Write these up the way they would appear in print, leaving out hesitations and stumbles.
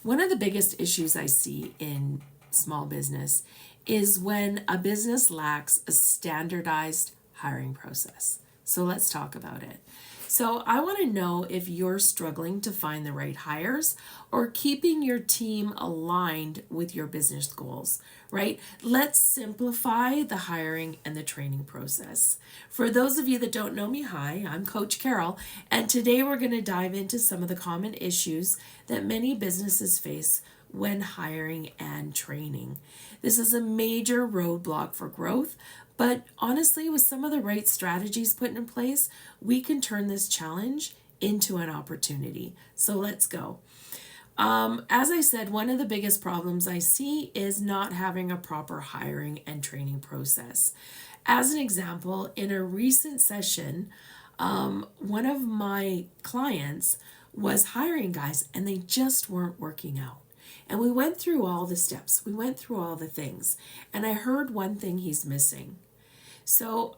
One of the biggest issues I see in small business is when a business lacks a standardized hiring process. So let's talk about it. So I want to know if you're struggling to find the right hires or keeping your team aligned with your business goals, right? Let's simplify the hiring and the training process. For those of you that don't know me, hi, I'm Coach Carol, and today we're going to dive into some of the common issues that many businesses face when hiring and training. This is a major roadblock for growth, but honestly, with some of the right strategies put in place, we can turn this challenge into an opportunity. So let's go. As I said, one of the biggest problems I see is not having a proper hiring and training process. As an example, in a recent session, one of my clients was hiring guys and they just weren't working out. And we went through all the steps, we went through all the things, and I heard one thing he's missing. So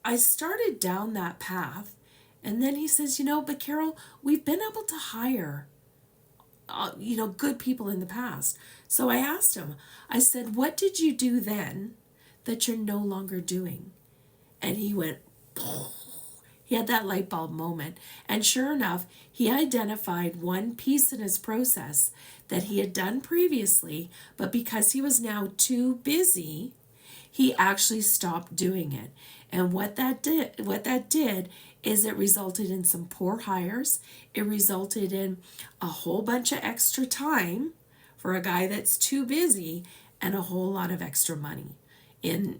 I started down that path, and then he says, but Carol, we've been able to hire, good people in the past. So I asked him, I said, what did you do then that you're no longer doing? And he went, he had that light bulb moment. And sure enough, he identified one piece in his process that he had done previously, but because he was now too busy, he actually stopped doing it. And what that did is it resulted in some poor hires. It resulted in a whole bunch of extra time for a guy that's too busy and a whole lot of extra money in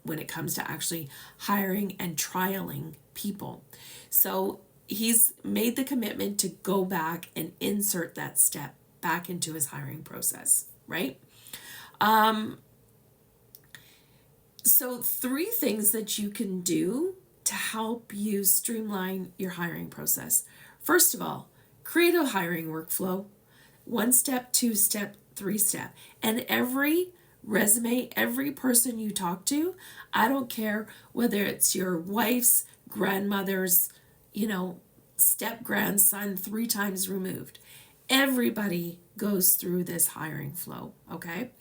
when it comes to actually hiring and trialing people. So he's made the commitment to go back and insert that step back into his hiring process, right? So 3 things that you can do to help you streamline your hiring process. First of all, create a hiring workflow. 1 step, 2 step, 3 step. And every resume, every person you talk to, I don't care whether it's your wife's grandmother's, step grandson 3 times removed. Everybody goes through this hiring flow, okay?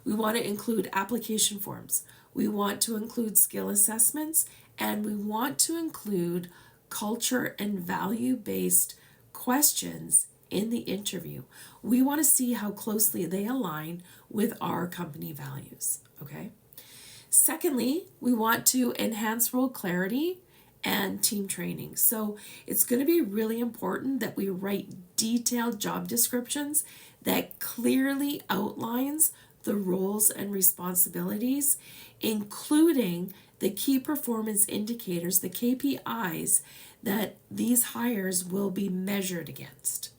We want to include application forms. We want to include skill assessments, and we want to include culture and value-based questions in the interview. We want to see how closely they align with our company values, okay? Secondly, we want to enhance role clarity and team training. So it's going to be really important that we write detailed job descriptions that clearly outlines the roles and responsibilities, including the key performance indicators, the KPIs, that these hires will be measured against.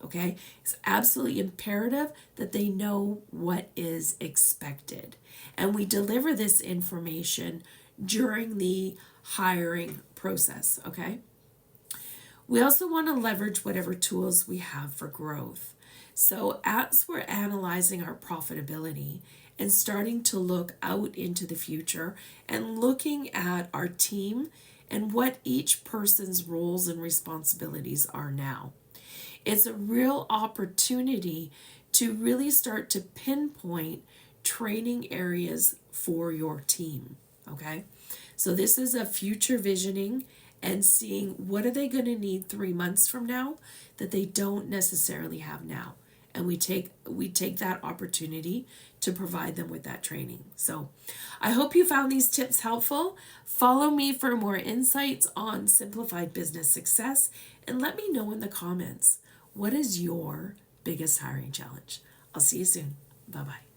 Okay? It's absolutely imperative that they know what is expected. And we deliver this information during the hiring process, okay? We also want to leverage whatever tools we have for growth. So as we're analyzing our profitability and starting to look out into the future and looking at our team and what each person's roles and responsibilities are now, it's a real opportunity to really start to pinpoint training areas for your team, okay? So this is a future visioning and seeing what are they going to need 3 months from now that they don't necessarily have now. And we take that opportunity to provide them with that training. So I hope you found these tips helpful. Follow me for more insights on simplified business success, and let me know in the comments, what is your biggest hiring challenge? I'll see you soon. Bye-bye.